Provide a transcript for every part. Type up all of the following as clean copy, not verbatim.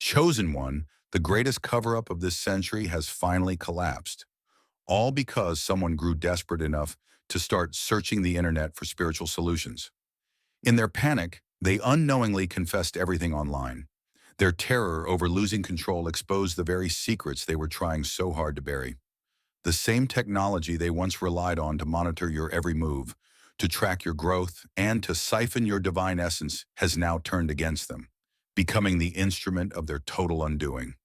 chosen one, the greatest cover-up of this century has finally collapsed. All because someone grew desperate enough to start searching the internet for spiritual solutions. In their panic, they unknowingly confessed everything online. Their terror over losing control exposed the very secrets they were trying so hard to bury. The same technology they once relied on to monitor your every move, to track your growth, and to siphon your divine essence has now turned against them, becoming the instrument of their total undoing.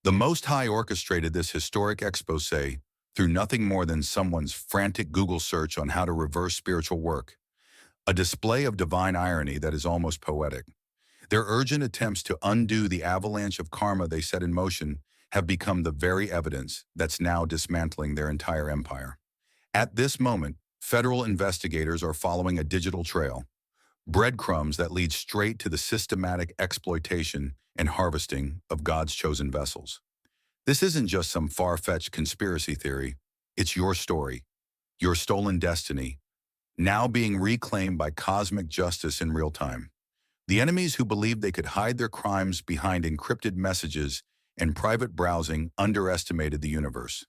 The Most High orchestrated this historic expose through nothing more than someone's frantic Google search on how to reverse spiritual work, a display of divine irony that is almost poetic. Their urgent attempts to undo the avalanche of karma they set in motion have become the very evidence that's now dismantling their entire empire. At this moment, federal investigators are following a digital trail, breadcrumbs that lead straight to the systematic exploitation and harvesting of God's chosen vessels. This isn't just some far-fetched conspiracy theory. It's your story, your stolen destiny, now being reclaimed by cosmic justice in real time. The enemies who believed they could hide their crimes behind encrypted messages and private browsing underestimated the universe.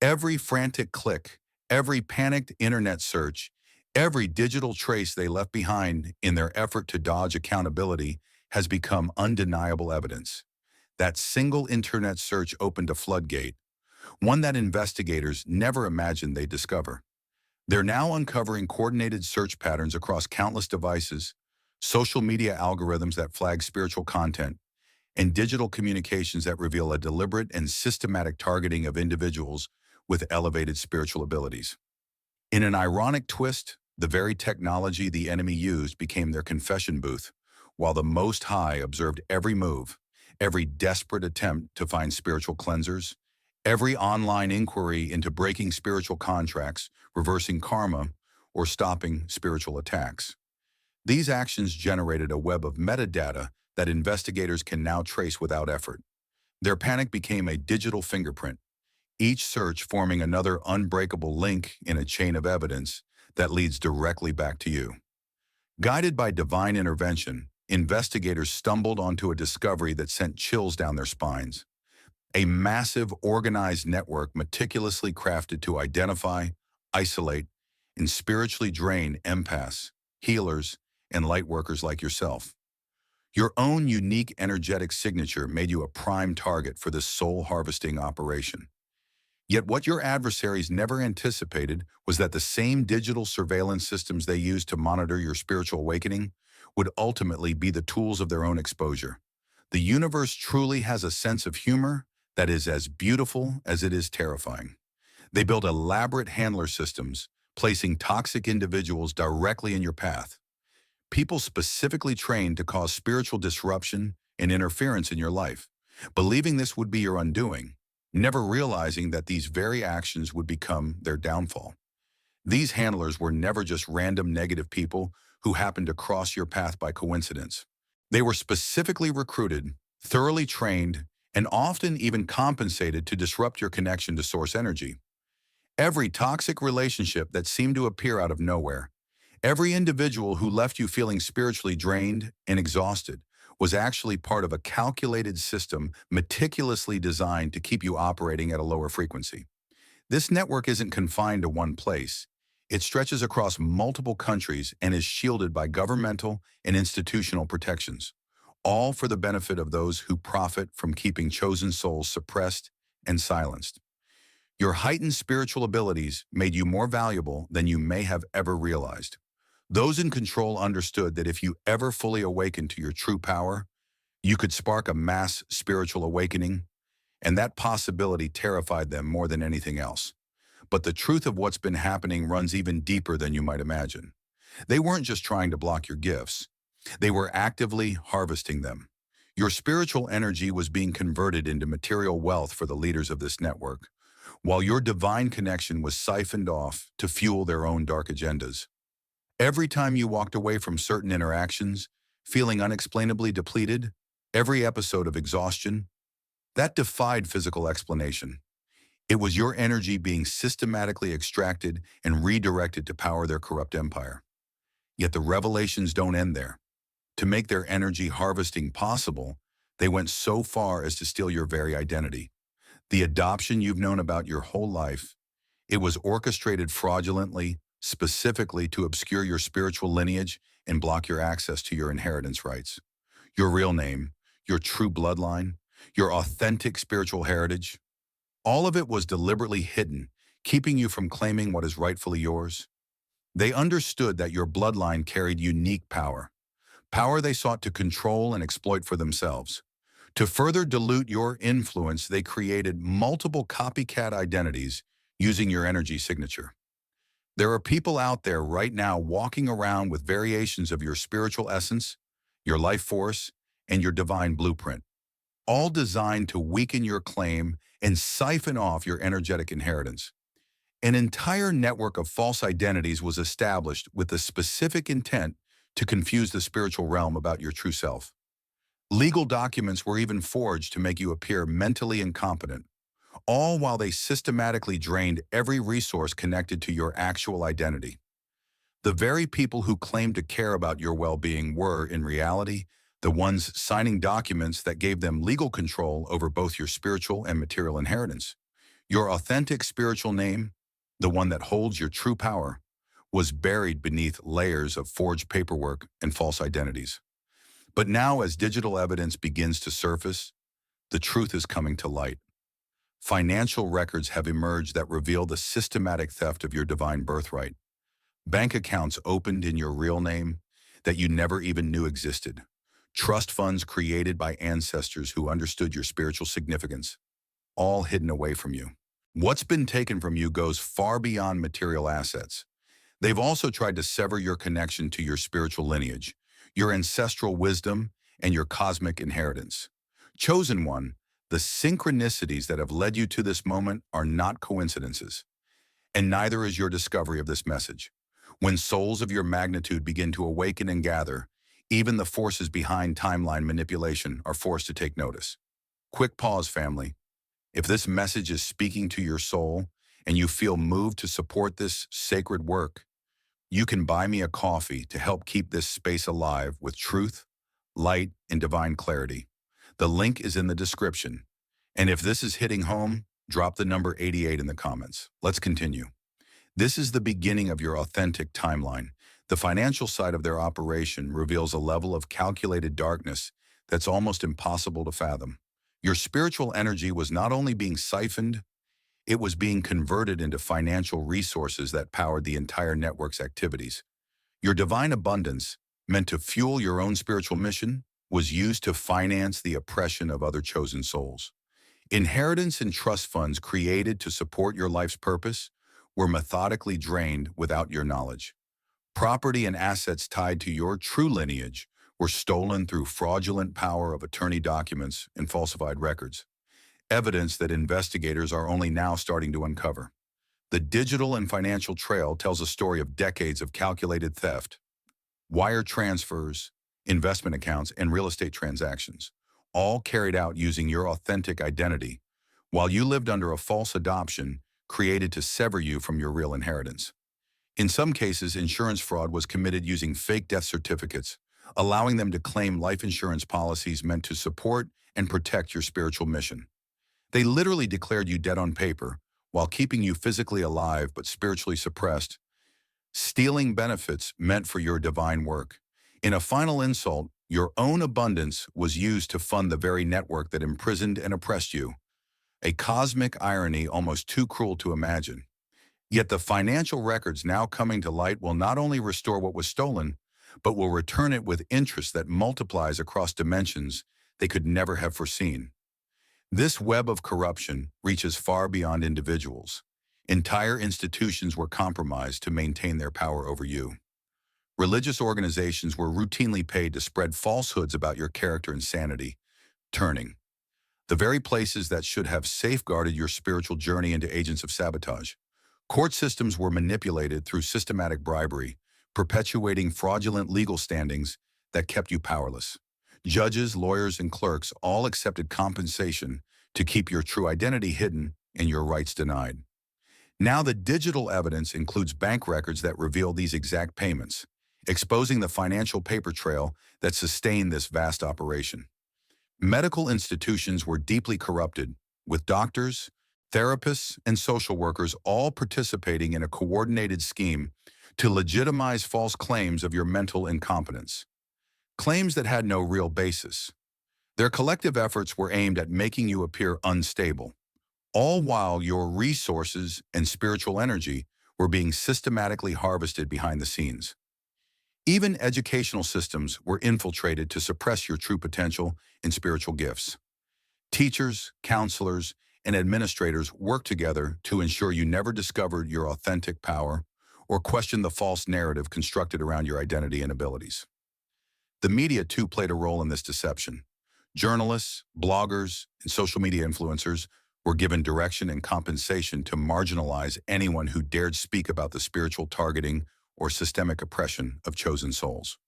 Every frantic click, every panicked internet search, every digital trace they left behind in their effort to dodge accountability has become undeniable evidence. That single internet search opened a floodgate, one that investigators never imagined they'd discover. They're now uncovering coordinated search patterns across countless devices, social media algorithms that flag spiritual content, and digital communications that reveal a deliberate and systematic targeting of individuals with elevated spiritual abilities. In an ironic twist, the very technology the enemy used became their confession booth, while the Most High observed every move, every desperate attempt to find spiritual cleansers, every online inquiry into breaking spiritual contracts, reversing karma, or stopping spiritual attacks. These actions generated a web of metadata that investigators can now trace without effort. Their panic became a digital fingerprint, each search forming another unbreakable link in a chain of evidence that leads directly back to you. Guided by divine intervention, investigators stumbled onto a discovery that sent chills down their spines. A massive, organized network meticulously crafted to identify, isolate, and spiritually drain empaths, healers, and lightworkers like yourself. Your own unique energetic signature made you a prime target for this soul-harvesting operation. Yet what your adversaries never anticipated was that the same digital surveillance systems they used to monitor your spiritual awakening would ultimately be the tools of their own exposure. The universe truly has a sense of humor that is as beautiful as it is terrifying. They built elaborate handler systems, placing toxic individuals directly in your path. People specifically trained to cause spiritual disruption and interference in your life, believing this would be your undoing, never realizing that these very actions would become their downfall. These handlers were never just random negative people who happened to cross your path by coincidence. They were specifically recruited, thoroughly trained, and often even compensated to disrupt your connection to source energy. Every toxic relationship that seemed to appear out of nowhere, every individual who left you feeling spiritually drained and exhausted was actually part of a calculated system meticulously designed to keep you operating at a lower frequency. This network isn't confined to one place. It stretches across multiple countries and is shielded by governmental and institutional protections, all for the benefit of those who profit from keeping chosen souls suppressed and silenced. Your heightened spiritual abilities made you more valuable than you may have ever realized. Those in control understood that if you ever fully awakened to your true power, you could spark a mass spiritual awakening, and that possibility terrified them more than anything else. But the truth of what's been happening runs even deeper than you might imagine. They weren't just trying to block your gifts. They were actively harvesting them. Your spiritual energy was being converted into material wealth for the leaders of this network, while your divine connection was siphoned off to fuel their own dark agendas. Every time you walked away from certain interactions, feeling unexplainably depleted, every episode of exhaustion, that defied physical explanation. It was your energy being systematically extracted and redirected to power their corrupt empire. Yet the revelations don't end there. To make their energy harvesting possible, They went so far as to steal your very identity. The adoption you've known about your whole life, it was orchestrated fraudulently, specifically to obscure your spiritual lineage and block your access to your inheritance rights. Your real name, your true bloodline, your authentic spiritual heritage, all of it was deliberately hidden, keeping you from claiming what is rightfully yours. They understood that your bloodline carried unique power, power they sought to control and exploit for themselves. To further dilute your influence, they created multiple copycat identities using your energy signature. There are people out there right now walking around with variations of your spiritual essence, your life force, and your divine blueprint, all designed to weaken your claim and siphon off your energetic inheritance. An entire network of false identities was established with the specific intent to confuse the spiritual realm about your true self. Legal documents were even forged to make you appear mentally incompetent, all while they systematically drained every resource connected to your actual identity. The very people who claimed to care about your well-being were, in reality, the ones signing documents that gave them legal control over both your spiritual and material inheritance. Your authentic spiritual name, the one that holds your true power, was buried beneath layers of forged paperwork and false identities. But now, as digital evidence begins to surface, the truth is coming to light. Financial records have emerged that reveal the systematic theft of your divine birthright. Bank accounts opened in your real name that you never even knew existed. Trust funds created by ancestors who understood your spiritual significance, all hidden away from you. What's been taken from you goes far beyond material assets. They've also tried to sever your connection to your spiritual lineage, your ancestral wisdom, and your cosmic inheritance. Chosen one, the synchronicities that have led you to this moment are not coincidences, and neither is your discovery of this message. When souls of your magnitude begin to awaken and gather, even the forces behind timeline manipulation are forced to take notice. Quick pause, family. If this message is speaking to your soul and you feel moved to support this sacred work, you can buy me a coffee to help keep this space alive with truth, light, and divine clarity. The link is in the description. And if this is hitting home, drop the number 88 in the comments. Let's continue. This is the beginning of your authentic timeline. The financial side of their operation reveals a level of calculated darkness that's almost impossible to fathom. Your spiritual energy was not only being siphoned, it was being converted into financial resources that powered the entire network's activities. Your divine abundance, meant to fuel your own spiritual mission, was used to finance the oppression of other chosen souls. Inheritance and trust funds created to support your life's purpose were methodically drained without your knowledge. Property and assets tied to your true lineage were stolen through fraudulent power of attorney documents and falsified records, evidence that investigators are only now starting to uncover. The digital and financial trail tells a story of decades of calculated theft, wire transfers, investment accounts, and real estate transactions, all carried out using your authentic identity, while you lived under a false adoption created to sever you from your real inheritance. In some cases, insurance fraud was committed using fake death certificates, allowing them to claim life insurance policies meant to support and protect your spiritual mission. They literally declared you dead on paper, while keeping you physically alive but spiritually suppressed, stealing benefits meant for your divine work. In a final insult, your own abundance was used to fund the very network that imprisoned and oppressed you. A cosmic irony almost too cruel to imagine. Yet the financial records now coming to light will not only restore what was stolen, but will return it with interest that multiplies across dimensions they could never have foreseen. This web of corruption reaches far beyond individuals. Entire institutions were compromised to maintain their power over you. Religious organizations were routinely paid to spread falsehoods about your character and sanity, turning the very places that should have safeguarded your spiritual journey into agents of sabotage. Court systems were manipulated through systematic bribery, perpetuating fraudulent legal standings that kept you powerless. Judges, lawyers, and clerks all accepted compensation to keep your true identity hidden and your rights denied. Now the digital evidence includes bank records that reveal these exact payments, exposing the financial paper trail that sustained this vast operation. Medical institutions were deeply corrupted, with doctors, therapists, and social workers all participating in a coordinated scheme to legitimize false claims of your mental incompetence, claims that had no real basis. Their collective efforts were aimed at making you appear unstable, all while your resources and spiritual energy were being systematically harvested behind the scenes. Even educational systems were infiltrated to suppress your true potential and spiritual gifts. Teachers, counselors, and administrators worked together to ensure you never discovered your authentic power or questioned the false narrative constructed around your identity and abilities. The media, too, played a role in this deception. Journalists, bloggers, and social media influencers were given direction and compensation to marginalize anyone who dared speak about the spiritual targeting or systemic oppression of chosen souls.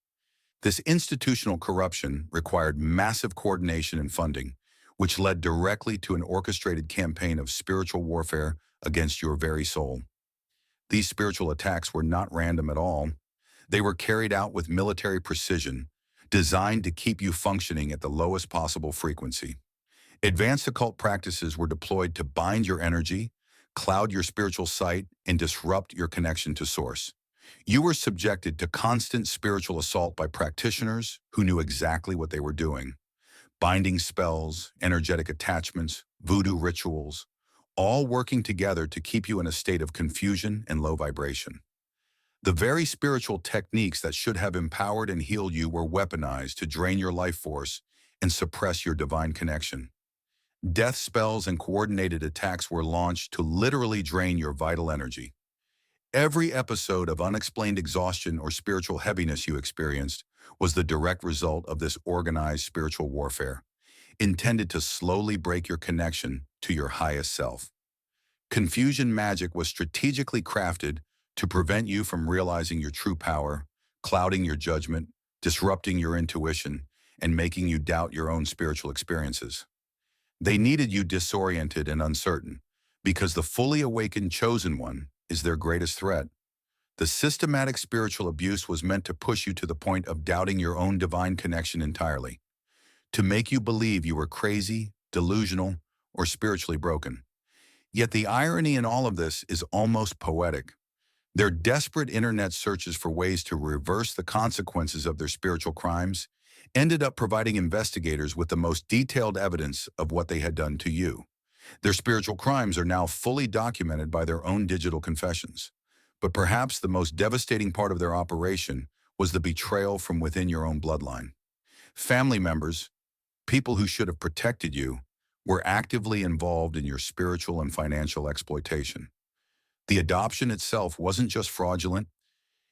This institutional corruption required massive coordination and funding, which led directly to an orchestrated campaign of spiritual warfare against your very soul. These spiritual attacks were not random at all. They were carried out with military precision, designed to keep you functioning at the lowest possible frequency. Advanced occult practices were deployed to bind your energy, cloud your spiritual sight, and disrupt your connection to Source. You were subjected to constant spiritual assault by practitioners who knew exactly what they were doing. Binding spells, energetic attachments, voodoo rituals, all working together to keep you in a state of confusion and low vibration. The very spiritual techniques that should have empowered and healed you were weaponized to drain your life force and suppress your divine connection. Death spells and coordinated attacks were launched to literally drain your vital energy. Every episode of unexplained exhaustion or spiritual heaviness you experienced was the direct result of this organized spiritual warfare, intended to slowly break your connection to your highest self. Confusion magic was strategically crafted to prevent you from realizing your true power, clouding your judgment, disrupting your intuition, and making you doubt your own spiritual experiences. They needed you disoriented and uncertain, because the fully awakened chosen one is their greatest threat. The systematic spiritual abuse was meant to push you to the point of doubting your own divine connection entirely, to make you believe you were crazy, delusional, or spiritually broken. Yet the irony in all of this is almost poetic. Their desperate internet searches for ways to reverse the consequences of their spiritual crimes ended up providing investigators with the most detailed evidence of what they had done to you. Their spiritual crimes are now fully documented by their own digital confessions. But perhaps the most devastating part of their operation was the betrayal from within your own bloodline. Family members, people who should have protected you, were actively involved in your spiritual and financial exploitation. The adoption itself wasn't just fraudulent,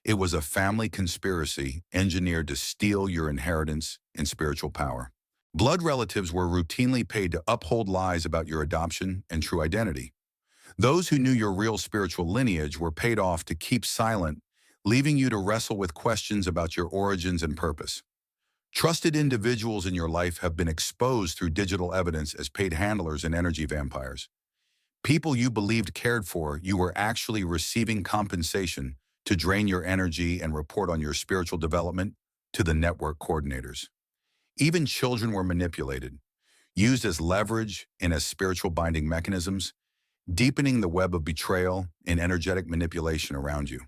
it was a family conspiracy engineered to steal your inheritance and spiritual power. Blood relatives were routinely paid to uphold lies about your adoption and true identity. Those who knew your real spiritual lineage were paid off to keep silent, leaving you to wrestle with questions about your origins and purpose. Trusted individuals in your life have been exposed through digital evidence as paid handlers and energy vampires. People you believed cared for you were actually receiving compensation to drain your energy and report on your spiritual development to the network coordinators. Even children were manipulated, used as leverage and as spiritual binding mechanisms, deepening the web of betrayal and energetic manipulation around you.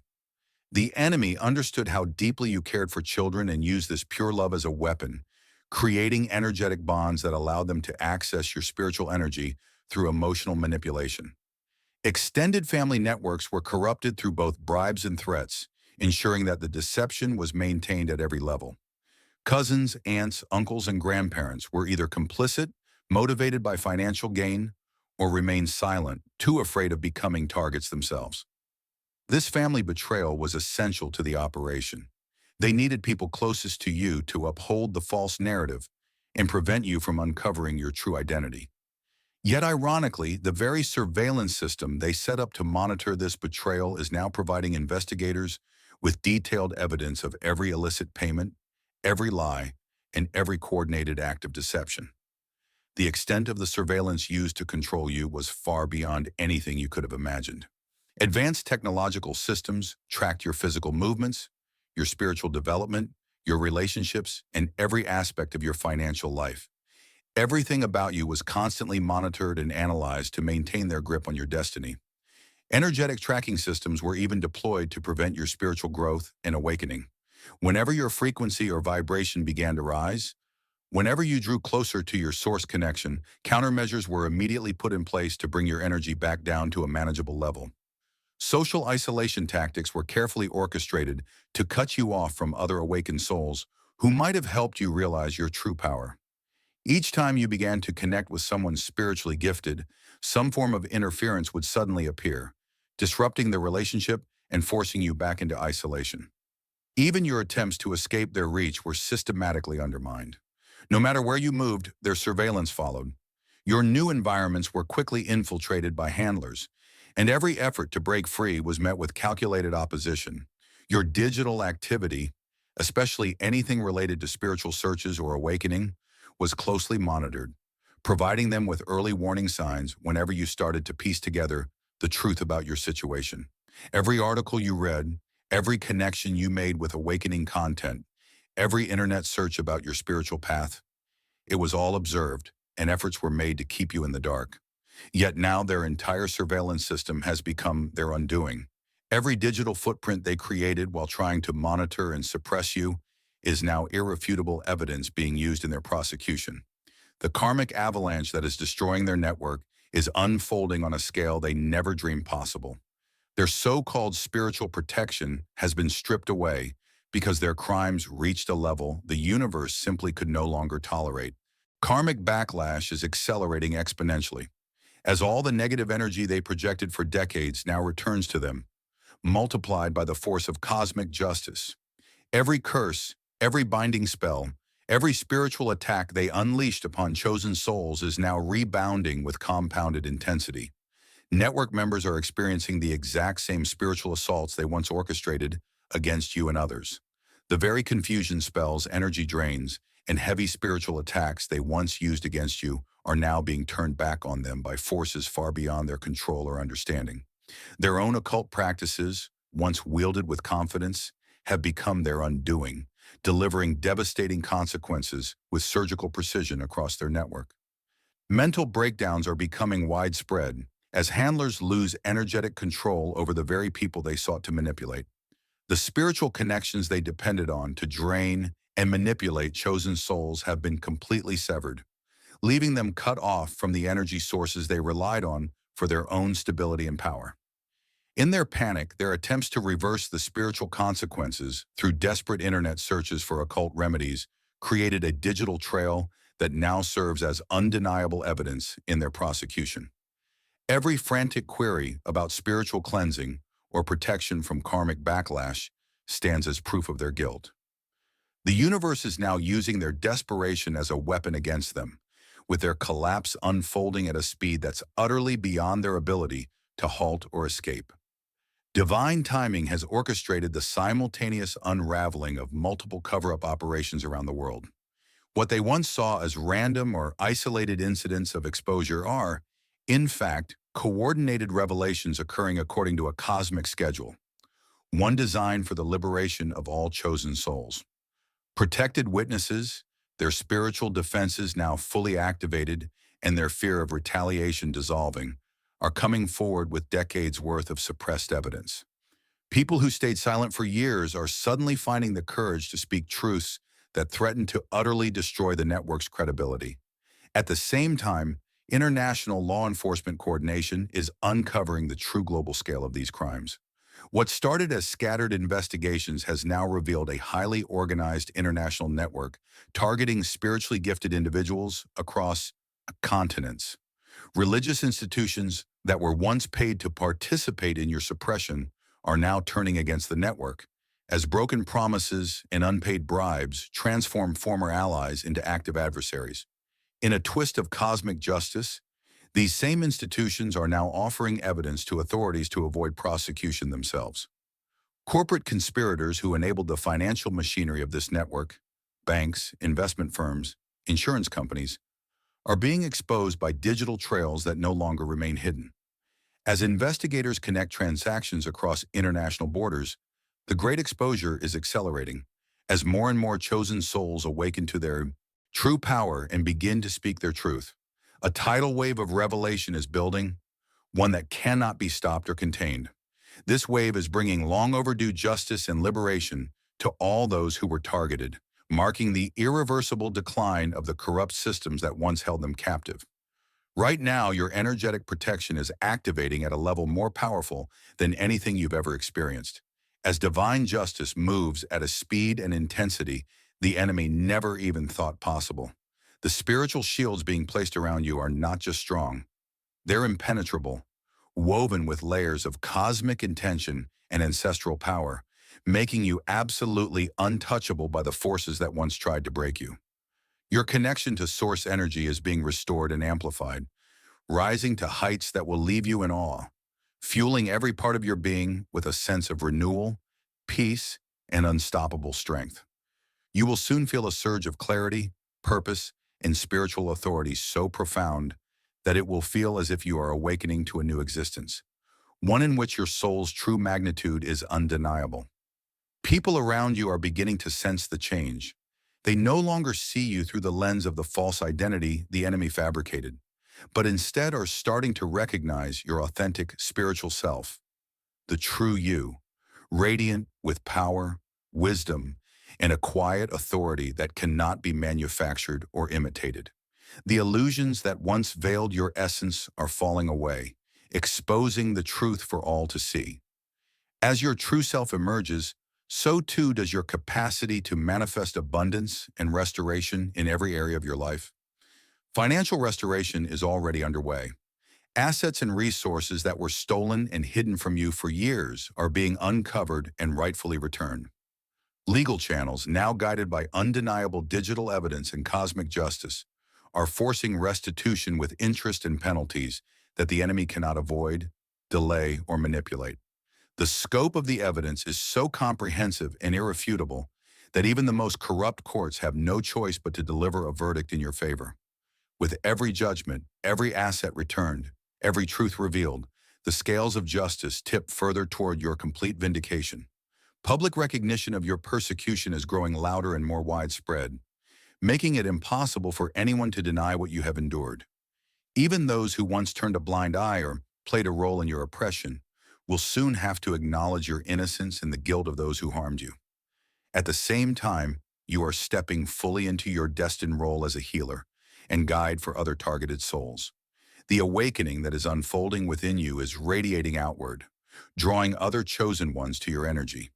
The enemy understood how deeply you cared for children and used this pure love as a weapon, creating energetic bonds that allowed them to access your spiritual energy through emotional manipulation. Extended family networks were corrupted through both bribes and threats, ensuring that the deception was maintained at every level. Cousins, aunts, uncles, and grandparents were either complicit, motivated by financial gain, or remained silent, too afraid of becoming targets themselves. This family betrayal was essential to the operation. They needed people closest to you to uphold the false narrative and prevent you from uncovering your true identity. Yet ironically, the very surveillance system they set up to monitor this betrayal is now providing investigators with detailed evidence of every illicit payment, every lie, and every coordinated act of deception. The extent of the surveillance used to control you was far beyond anything you could have imagined. Advanced technological systems tracked your physical movements, your spiritual development, your relationships, and every aspect of your financial life. Everything about you was constantly monitored and analyzed to maintain their grip on your destiny. Energetic tracking systems were even deployed to prevent your spiritual growth and awakening. Whenever your frequency or vibration began to rise, whenever you drew closer to your source connection, countermeasures were immediately put in place to bring your energy back down to a manageable level. Social isolation tactics were carefully orchestrated to cut you off from other awakened souls who might have helped you realize your true power. Each time you began to connect with someone spiritually gifted, some form of interference would suddenly appear, disrupting the relationship and forcing you back into isolation. Even your attempts to escape their reach were systematically undermined. No matter where you moved, their surveillance followed. Your new environments were quickly infiltrated by handlers, and every effort to break free was met with calculated opposition. Your digital activity, especially anything related to spiritual searches or awakening, was closely monitored, providing them with early warning signs whenever you started to piece together the truth about your situation. Every article you read, every connection you made with awakening content, every internet search about your spiritual path, it was all observed, and efforts were made to keep you in the dark. Yet now their entire surveillance system has become their undoing. Every digital footprint they created while trying to monitor and suppress you is now irrefutable evidence being used in their prosecution. The karmic avalanche that is destroying their network is unfolding on a scale they never dreamed possible. Their so-called spiritual protection has been stripped away because their crimes reached a level the universe simply could no longer tolerate. Karmic backlash is accelerating exponentially, as all the negative energy they projected for decades now returns to them, multiplied by the force of cosmic justice. Every curse, every binding spell, every spiritual attack they unleashed upon chosen souls is now rebounding with compounded intensity. Network members are experiencing the exact same spiritual assaults they once orchestrated against you and others. The very confusion spells, energy drains, and heavy spiritual attacks they once used against you are now being turned back on them by forces far beyond their control or understanding. Their own occult practices, once wielded with confidence, have become their undoing, delivering devastating consequences with surgical precision across their network. Mental breakdowns are becoming widespread as handlers lose energetic control over the very people they sought to manipulate. The spiritual connections they depended on to drain and manipulate chosen souls have been completely severed, leaving them cut off from the energy sources they relied on for their own stability and power. In their panic, their attempts to reverse the spiritual consequences through desperate internet searches for occult remedies created a digital trail that now serves as undeniable evidence in their prosecution. Every frantic query about spiritual cleansing or protection from karmic backlash stands as proof of their guilt. The universe is now using their desperation as a weapon against them, with their collapse unfolding at a speed that's utterly beyond their ability to halt or escape. Divine timing has orchestrated the simultaneous unraveling of multiple cover-up operations around the world. What they once saw as random or isolated incidents of exposure are, in fact, coordinated revelations occurring according to a cosmic schedule, one designed for the liberation of all chosen souls. Protected witnesses, their spiritual defenses now fully activated and their fear of retaliation dissolving, are coming forward with decades' worth of suppressed evidence. People who stayed silent for years are suddenly finding the courage to speak truths that threaten to utterly destroy the network's credibility. At the same time, international law enforcement coordination is uncovering the true global scale of these crimes. What started as scattered investigations has now revealed a highly organized international network targeting spiritually gifted individuals across continents. Religious institutions that were once paid to participate in your suppression are now turning against the network, as broken promises and unpaid bribes transform former allies into active adversaries. In a twist of cosmic justice, these same institutions are now offering evidence to authorities to avoid prosecution themselves. Corporate conspirators who enabled the financial machinery of this network, banks, investment firms, insurance companies, are being exposed by digital trails that no longer remain hidden. As investigators connect transactions across international borders, the great exposure is accelerating as more and more chosen souls awaken to their true power and begin to speak their truth. A tidal wave of revelation is building, one that cannot be stopped or contained. This wave is bringing long overdue justice and liberation to all those who were targeted, marking the irreversible decline of the corrupt systems that once held them captive. Right now, your energetic protection is activating at a level more powerful than anything you've ever experienced. As divine justice moves at a speed and intensity the enemy never even thought possible. The spiritual shields being placed around you are not just strong, they're impenetrable, woven with layers of cosmic intention and ancestral power, making you absolutely untouchable by the forces that once tried to break you. Your connection to source energy is being restored and amplified, rising to heights that will leave you in awe, fueling every part of your being with a sense of renewal, peace, and unstoppable strength. You will soon feel a surge of clarity, purpose, and spiritual authority so profound that it will feel as if you are awakening to a new existence, one in which your soul's true magnitude is undeniable. People around you are beginning to sense the change. They no longer see you through the lens of the false identity the enemy fabricated, but instead are starting to recognize your authentic spiritual self, the true you, radiant with power, wisdom, and a quiet authority that cannot be manufactured or imitated. The illusions that once veiled your essence are falling away, exposing the truth for all to see. As your true self emerges, so too does your capacity to manifest abundance and restoration in every area of your life. Financial restoration is already underway. Assets and resources that were stolen and hidden from you for years are being uncovered and rightfully returned. Legal channels, now guided by undeniable digital evidence and cosmic justice, are forcing restitution with interest and penalties that the enemy cannot avoid, delay, or manipulate. The scope of the evidence is so comprehensive and irrefutable that even the most corrupt courts have no choice but to deliver a verdict in your favor. With every judgment, every asset returned, every truth revealed, the scales of justice tip further toward your complete vindication. Public recognition of your persecution is growing louder and more widespread, making it impossible for anyone to deny what you have endured. Even those who once turned a blind eye or played a role in your oppression will soon have to acknowledge your innocence and the guilt of those who harmed you. At the same time, you are stepping fully into your destined role as a healer and guide for other targeted souls. The awakening that is unfolding within you is radiating outward, drawing other chosen ones to your energy.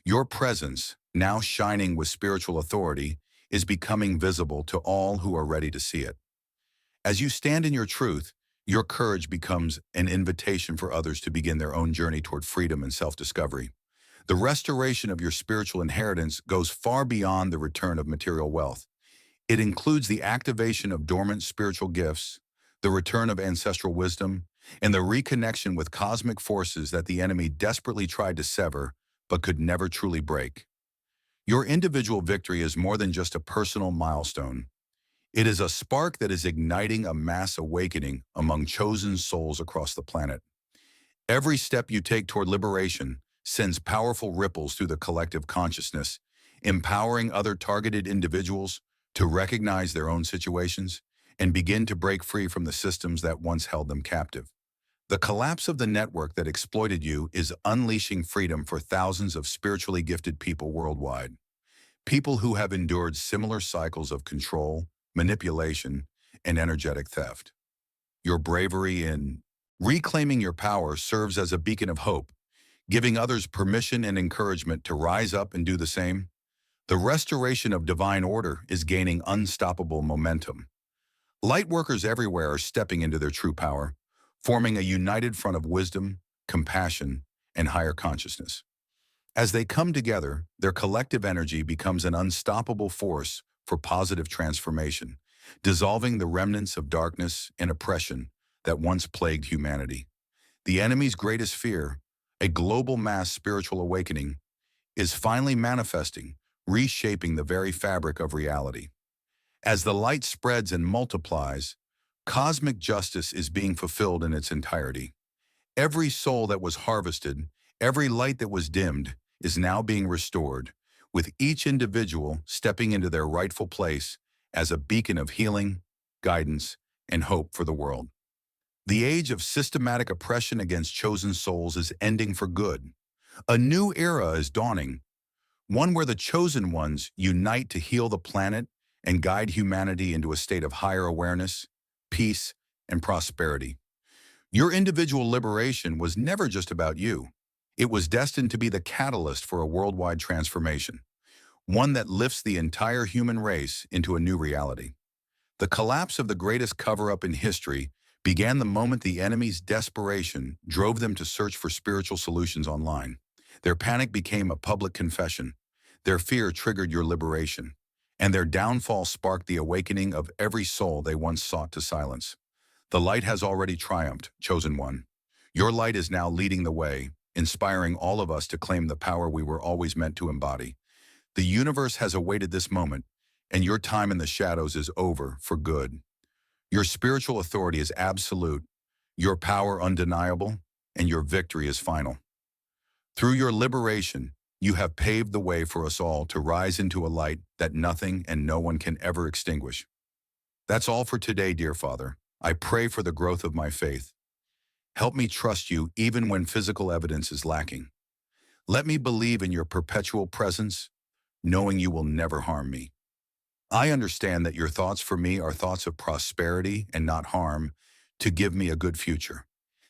Your presence, now shining with spiritual authority, is becoming visible to all who are ready to see it. As you stand in your truth, your courage becomes an invitation for others to begin their own journey toward freedom and self-discovery. The restoration of your spiritual inheritance goes far beyond the return of material wealth. It includes the activation of dormant spiritual gifts, the return of ancestral wisdom, and the reconnection with cosmic forces that the enemy desperately tried to sever but could never truly break. Your individual victory is more than just a personal milestone. It is a spark that is igniting a mass awakening among chosen souls across the planet. Every step you take toward liberation sends powerful ripples through the collective consciousness, empowering other targeted individuals to recognize their own situations and begin to break free from the systems that once held them captive. The collapse of the network that exploited you is unleashing freedom for thousands of spiritually gifted people worldwide. People who have endured similar cycles of control, manipulation, and energetic theft. Your bravery in reclaiming your power serves as a beacon of hope, giving others permission and encouragement to rise up and do the same. The restoration of divine order is gaining unstoppable momentum. Lightworkers everywhere are stepping into their true power, forming a united front of wisdom, compassion, and higher consciousness. As they come together, their collective energy becomes an unstoppable force for positive transformation, dissolving the remnants of darkness and oppression that once plagued humanity. The enemy's greatest fear, a global mass spiritual awakening, is finally manifesting, reshaping the very fabric of reality. As the light spreads and multiplies, cosmic justice is being fulfilled in its entirety. Every soul that was harvested, every light that was dimmed, is now being restored, with each individual stepping into their rightful place as a beacon of healing, guidance, and hope for the world. The age of systematic oppression against chosen souls is ending for good. A new era is dawning, one where the chosen ones unite to heal the planet and guide humanity into a state of higher awareness, peace, and prosperity. Your individual liberation was never just about you. It was destined to be the catalyst for a worldwide transformation, one that lifts the entire human race into a new reality. The collapse of the greatest cover-up in history began the moment the enemy's desperation drove them to search for spiritual solutions online. Their panic became a public confession. Their fear triggered your liberation, and their downfall sparked the awakening of every soul they once sought to silence. The light has already triumphed, chosen one. Your light is now leading the way, inspiring all of us to claim the power we were always meant to embody. The universe has awaited this moment, and your time in the shadows is over for good. Your spiritual authority is absolute, your power undeniable, and your victory is final. Through your liberation, you have paved the way for us all to rise into a light that nothing and no one can ever extinguish. That's all for today, dear Father. I pray for the growth of my faith. Help me trust you even when physical evidence is lacking. Let me believe in your perpetual presence, knowing you will never harm me. I understand that your thoughts for me are thoughts of prosperity and not harm, to give me a good future.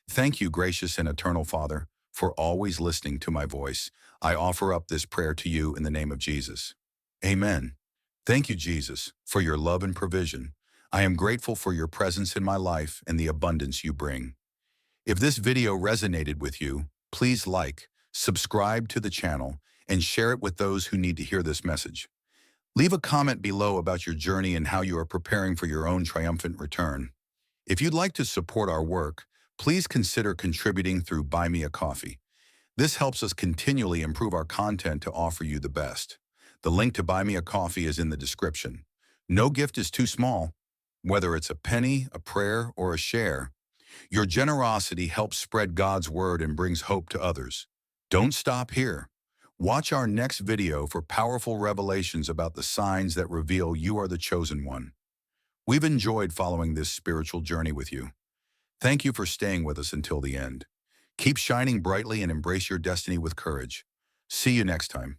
Thank you, gracious and eternal Father, for always listening to my voice. I offer up this prayer to you in the name of Jesus. Amen. Thank you, Jesus, for your love and provision. I am grateful for your presence in my life and the abundance you bring. If this video resonated with you, please like, subscribe to the channel, and share it with those who need to hear this message. Leave a comment below about your journey and how you are preparing for your own triumphant return. If you'd like to support our work, please consider contributing through Buy Me a Coffee. This helps us continually improve our content to offer you the best. The link to Buy Me a Coffee is in the description. No gift is too small. Whether it's a penny, a prayer, or a share, your generosity helps spread God's word and brings hope to others. Don't stop here. Watch our next video for powerful revelations about the signs that reveal you are the chosen one. We've enjoyed following this spiritual journey with you. Thank you for staying with us until the end. Keep shining brightly and embrace your destiny with courage. See you next time.